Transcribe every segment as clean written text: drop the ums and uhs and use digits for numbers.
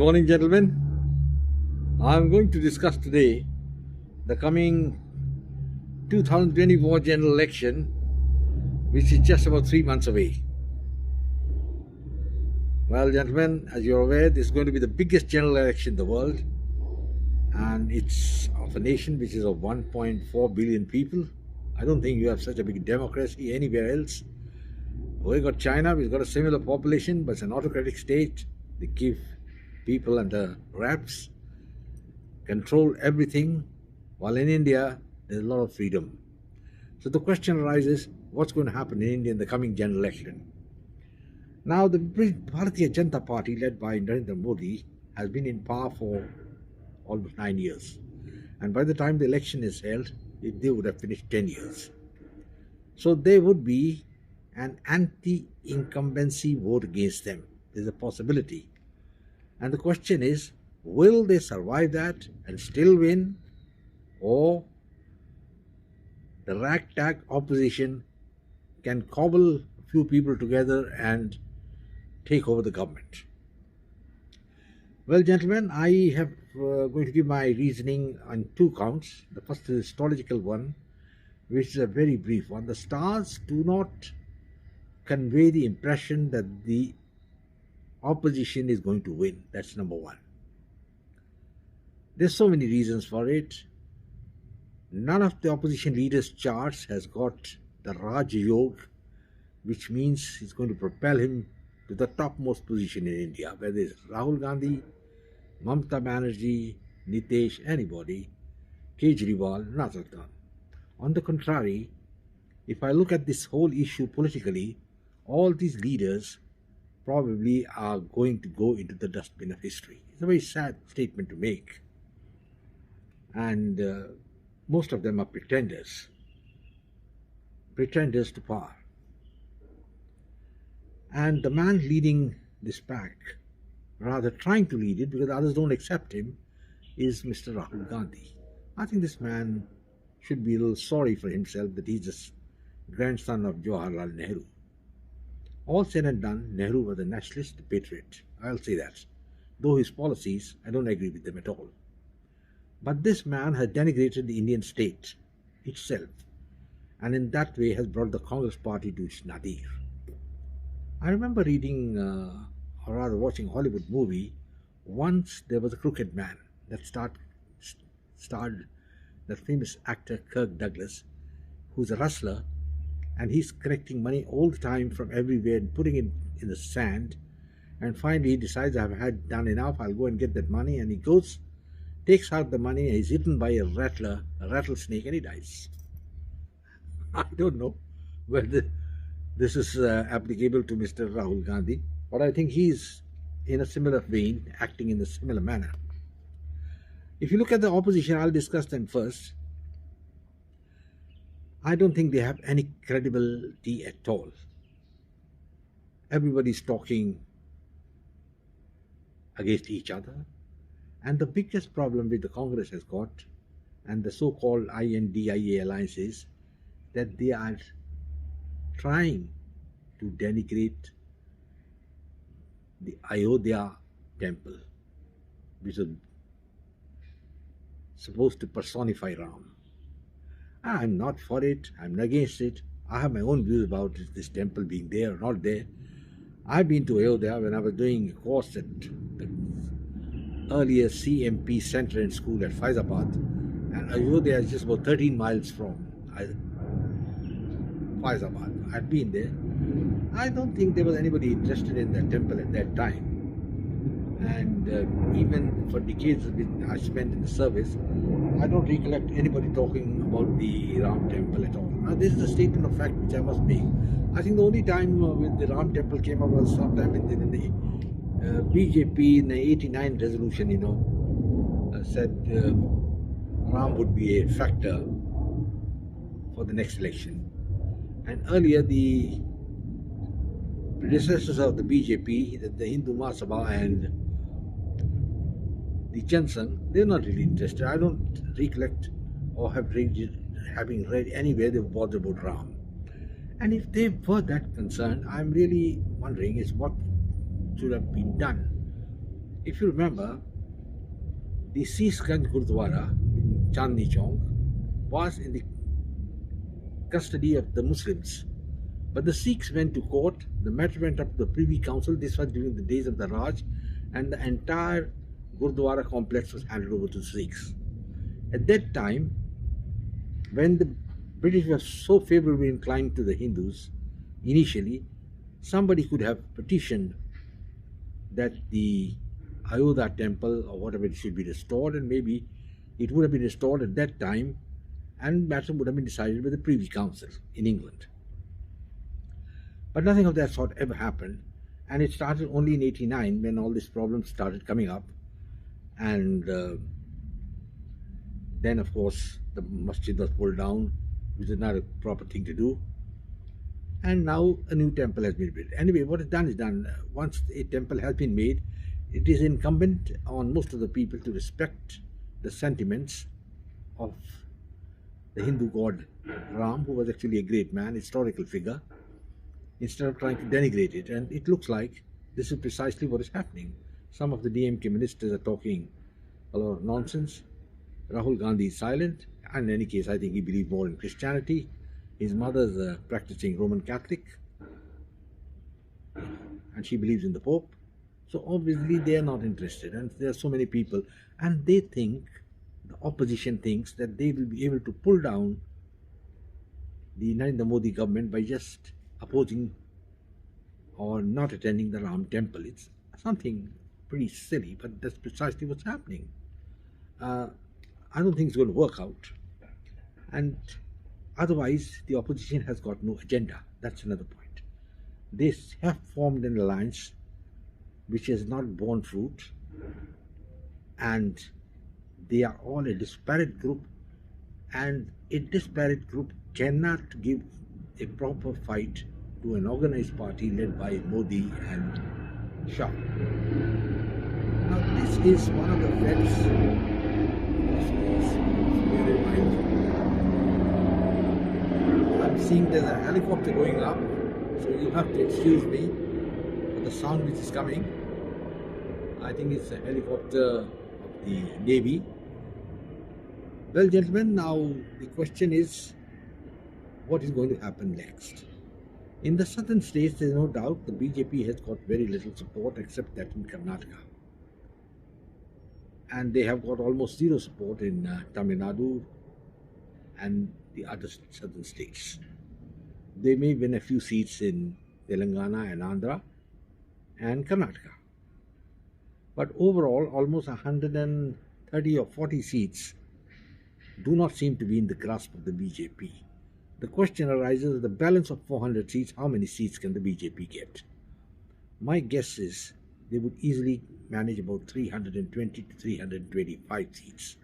morning, gentlemen. I'm going to discuss today the coming 2024 general election, which is just about 3 months away. Well, gentlemen, as you're aware, this is going to be the biggest general election in the world, and it's of a nation which is of 1.4 billion people. I don't think you have such a big democracy anywhere else. We've got China, we've got a similar population, but it's an autocratic state. They give people under wraps, control everything, while in India, there's a lot of freedom. So the question arises, what's going to happen in India in the coming general election? Now, the Bharatiya Janata Party, led by Narendra Modi, has been in power for almost 9 years. And by the time the election is held, they would have finished 10 years. So there would be an anti-incumbency vote against them. There's a possibility. And the question is, will they survive that and still win? Or the ragtag opposition can cobble a few people together and take over the government? Well, gentlemen, I have going to give my reasoning on 2 counts. The first is the astrological one, which is a very brief one. The stars do not convey the impression that the opposition is going to win. That's number one. There's so many reasons for it. None of the opposition leaders' charts has got the Raj Yog, which means it's going to propel him to the topmost position in India, whether it's Rahul Gandhi, Mamata Banerjee, Nitesh, anybody, Kejriwal, none of them. On the contrary, if I look at this whole issue politically, all these leaders probably are going to go into the dustbin of history. It's a very sad statement to make. And most of them are pretenders to power. And the man leading this pack, rather trying to lead it because others don't accept him, is Mr. Rahul Gandhi. I think this man should be a little sorry for himself that he's the grandson of Jawaharlal Nehru. All said and done, Nehru was a nationalist, a patriot. I'll say that. Though his policies, I don't agree with them at all. But this man has denigrated the Indian state itself, and in that way has brought the Congress party to its nadir. I remember reading, or rather watching a Hollywood movie. Once there was a crooked man that starred that famous actor Kirk Douglas, who's a rustler, and he's collecting money all the time from everywhere and putting it in the sand. And finally he decides, I've had done enough, I'll go and get that money. And he goes, takes out the money, and he's eaten by a rattlesnake, and he dies. I don't know whether this is applicable to Mr. Rahul Gandhi, but I think he's in a similar vein, acting in a similar manner. If you look at the opposition, I'll discuss them first. I don't think they have any credibility at all. Everybody's talking against each other. And the biggest problem with the Congress has got, and the so-called INDIA alliance, is that they are trying to denigrate the Ayodhya temple, which is supposed to personify Ram. I'm not for it, I'm not against it. I have my own views about this temple being there or not there. I've been to Ayodhya when I was doing a course at the earlier CMP Center and School at Faizabad, and Ayodhya is just about 13 miles from Faizabad. I've been there. I don't think there was anybody interested in that temple at that time. And even for decades I spent in the service, I don't recollect anybody talking about the Ram temple at all. Now, this is a statement of fact which I must make. I think the only time when the Ram temple came up was sometime in the BJP in the 89 resolution, said Ram would be a factor for the next election. And earlier, the predecessors of the BJP, the Hindu Mahasabha and the Jansang, they're not really interested. I don't recollect or having read anywhere they bothered about Ram. And if they were that concerned, I'm really wondering is what should have been done If you remember, the Sisganj Gurdwara in Chandni Chowk was in the custody of the Muslims. But the Sikhs went to court, the matter went up to the Privy Council, this was during the days of the Raj, and the entire Gurdwara complex was handed over to the Sikhs. At that time, when the British were so favorably inclined to the Hindus, initially, somebody could have petitioned that the Ayodhya temple or whatever it should be restored, and maybe it would have been restored at that time, and matter would have been decided by the Privy Council in England. But nothing of that sort ever happened, and it started only in 89 when all these problems started coming up, and then of course the masjid was pulled down, which is not a proper thing to do, and now a new temple has been built. Anyway, what is done is done. Once a temple has been made, it is incumbent on most of the people to respect the sentiments of the Hindu god Ram, who was actually a great man, historical figure, instead of trying to denigrate it. And it looks like this is precisely what is happening. Some of the DMK ministers are talking a lot of nonsense. Rahul Gandhi is silent, and in any case, I think he believes more in Christianity. His mother's a practicing Roman Catholic, and she believes in the Pope. So obviously they are not interested, and there are so many people, and they think, the opposition thinks, that they will be able to pull down the Narendra Modi government by just opposing or not attending the Ram temple. It's something pretty silly, but that's precisely what's happening. I don't think it's going to work out. And otherwise, the opposition has got no agenda. That's another point. They have formed an alliance which has not borne fruit, and they are all a disparate group, and a disparate group cannot give a proper fight to an organized party led by Modi and Shah. Now, this is one of the facts. Bear in mind, I'm seeing there's a helicopter going up, so you have to excuse me for the sound which is coming. I think it's a helicopter of the Navy. Well, gentlemen, now the question is, what is going to happen next? In the southern states, there is no doubt the BJP has got very little support except that in Karnataka. And they have got almost zero support in Tamil Nadu and the other southern states. They may win a few seats in Telangana and Andhra and Karnataka. But overall, almost 130 or 40 seats do not seem to be in the grasp of the BJP. The question arises, the balance of 400 seats, how many seats can the BJP get? My guess is they would easily manage about 320 to 325 seats.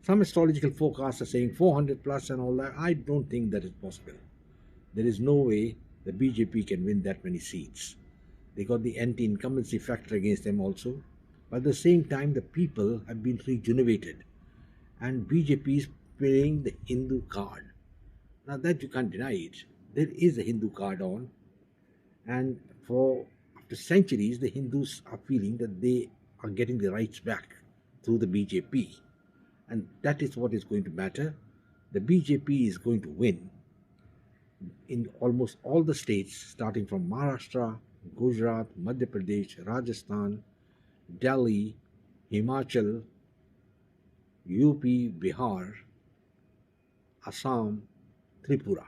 Some astrological forecasts are saying 400 plus and all that. I don't think that is possible. There is no way the BJP can win that many seats. They got the anti-incumbency factor against them also. But at the same time, the people have been regenerated, and BJP is playing the Hindu card. Now that you can't deny it, there is a Hindu card on, and after centuries, the Hindus are feeling that they are getting the rights back through the BJP, and that is what is going to matter. The BJP is going to win in almost all the states, starting from Maharashtra, Gujarat, Madhya Pradesh, Rajasthan, Delhi, Himachal, UP, Bihar, Assam, Tripura,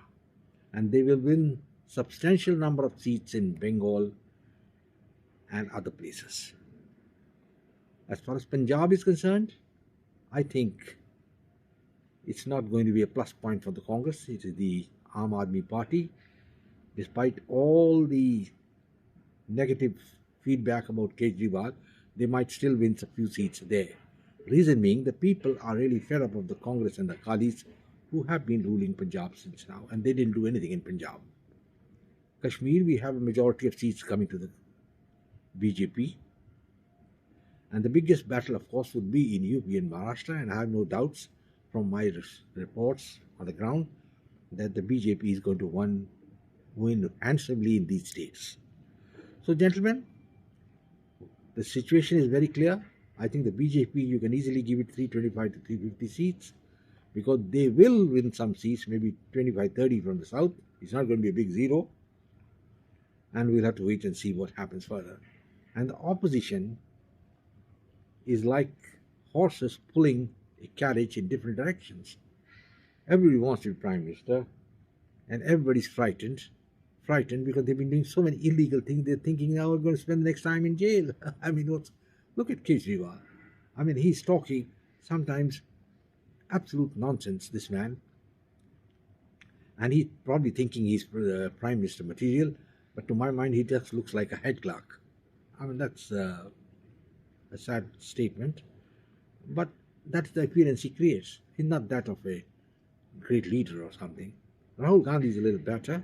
and they will win substantial number of seats in Bengal and other places. As far as Punjab is concerned, I think it's not going to be a plus point for the Congress. It is the Aam Aadmi Party. Despite all the negative feedback about Kejriwal, they might still win a few seats there. Reason being, the people are really fed up of the Congress and the Akalis who have been ruling Punjab since now, and they didn't do anything in Punjab. Kashmir, we have a majority of seats coming to the BJP, and the biggest battle, of course, would be in UP and Maharashtra, and I have no doubts from my reports on the ground that the BJP is going to win handsomely in these states. So, gentlemen, The situation is very clear. I think the BJP, you can easily give it 325 to 350 seats because they will win some seats, maybe 25, 30 from the south. It's not going to be a big zero. And we'll have to wait and see what happens further. And the opposition is like horses pulling a carriage in different directions. Everybody wants to be prime minister, and everybody's frightened because they've been doing so many illegal things. They're thinking now we're going to spend the next time in jail. I mean, look at Kejriwal. I mean, he's talking sometimes absolute nonsense, this man. And he's probably thinking he's prime minister material, but to my mind, he just looks like a head clerk. I mean, that's a sad statement, but that's the appearance he creates. He's not that of a great leader or something. Rahul Gandhi is a little better,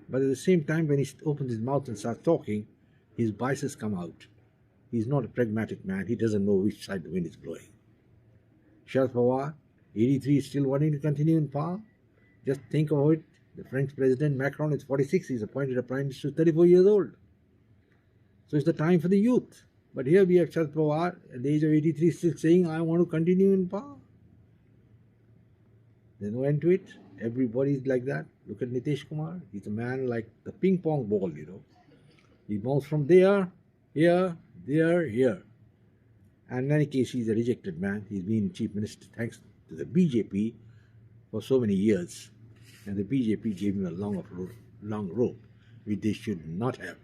but at the same time, when he opens his mouth and starts talking, his biases come out. He's not a pragmatic man. He doesn't know which side the wind is blowing. Sharad Pawar, 83, is still wanting to continue in power. Just think of it. The French president Macron is 46. He's appointed a prime minister 34 years old. So it's the time for the youth. But here we have Sharad Pawar at the age of 83 still saying, I want to continue in power. There's no end to it. Everybody's like that. Look at Nitish Kumar. He's a man like the ping pong ball, He bounces from there, here, there, here. And in any case, he's a rejected man. He's been chief minister thanks to the BJP for so many years. And the BJP gave him a long rope, which they should not have.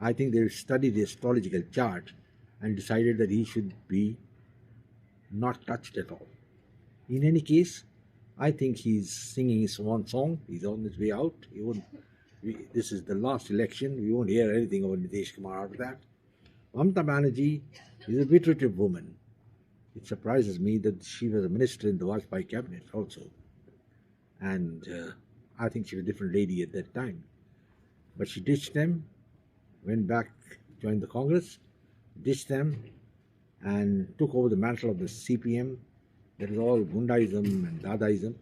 I think they studied the astrological chart and decided that he should be not touched at all. In any case, I think he's singing his swan song. He's on his way out. This is the last election. We won't hear anything about Nitish Kumar after that. Mamata Banerjee is a viterative woman. It surprises me that she was a minister in the Vajpayee cabinet also. And I think she was a different lady at that time. But she ditched them, went back, joined the Congress, ditched them, and took over the mantle of the CPM. That is all Gundaism and Dadaism.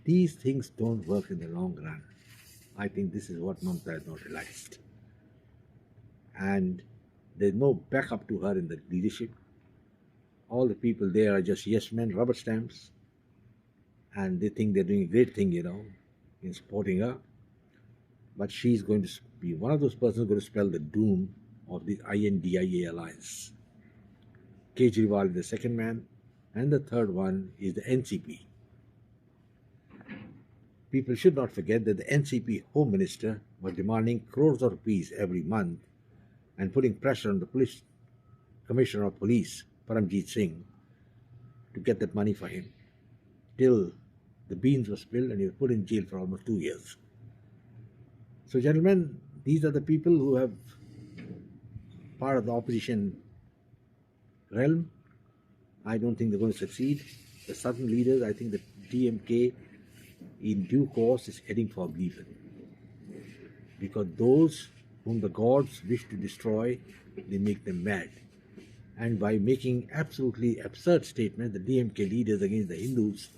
These things don't work in the long run. I think this is what Mamata has not realized. And there's no backup to her in the leadership. All the people there are just yes men, rubber stamps. And they think they're doing a great thing, in supporting her. But she's going to be one of those persons going to spell the doom of the INDIA alliance. Kejriwal is the second man, and the third one is the NCP. People should not forget that the NCP Home Minister was demanding crores of rupees every month and putting pressure on the police Commissioner of Police, Paramjit Singh, to get that money for him, till the beans were spilled and he was put in jail for almost 2 years. So, gentlemen, these are the people who have part of the opposition realm. I don't think they're going to succeed. The southern leaders, I think the DMK in due course is heading for oblivion. Because those whom the gods wish to destroy, they make them mad. And by making absolutely absurd statements, the DMK leaders against the Hindus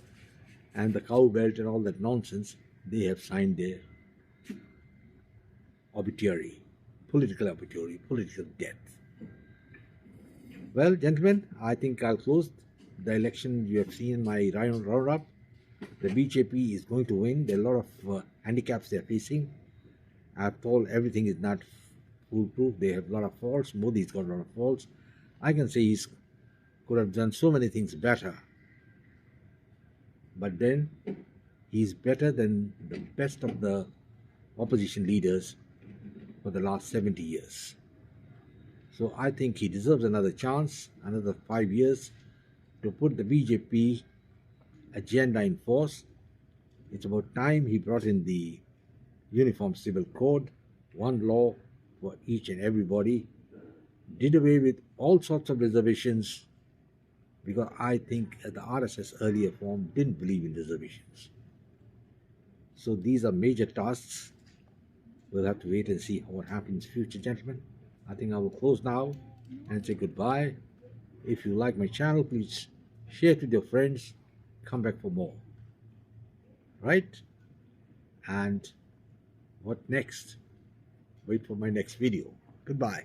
and the cow belt and all that nonsense, they have signed their obituary, political death. Well, gentlemen, I think I'll close the election. You have seen my roundup. The BJP is going to win. There are a lot of handicaps they are facing. I've told everything is not foolproof. They have a lot of faults. Modi's got a lot of faults. I can say he could have done so many things better. But then he's better than the best of the opposition leaders for the last 70 years. So I think he deserves another chance, another 5 years, to put the BJP agenda in force. It's about time he brought in the Uniform Civil Code, one law for each and everybody, did away with all sorts of reservations, because I think the RSS earlier form didn't believe in reservations. So these are major tasks. We'll have to wait and see what happens in the future, gentlemen. I think I will close now and say goodbye. If you like my channel, please share it with your friends. Come back for more. Right? And what next? Wait for my next video. Goodbye.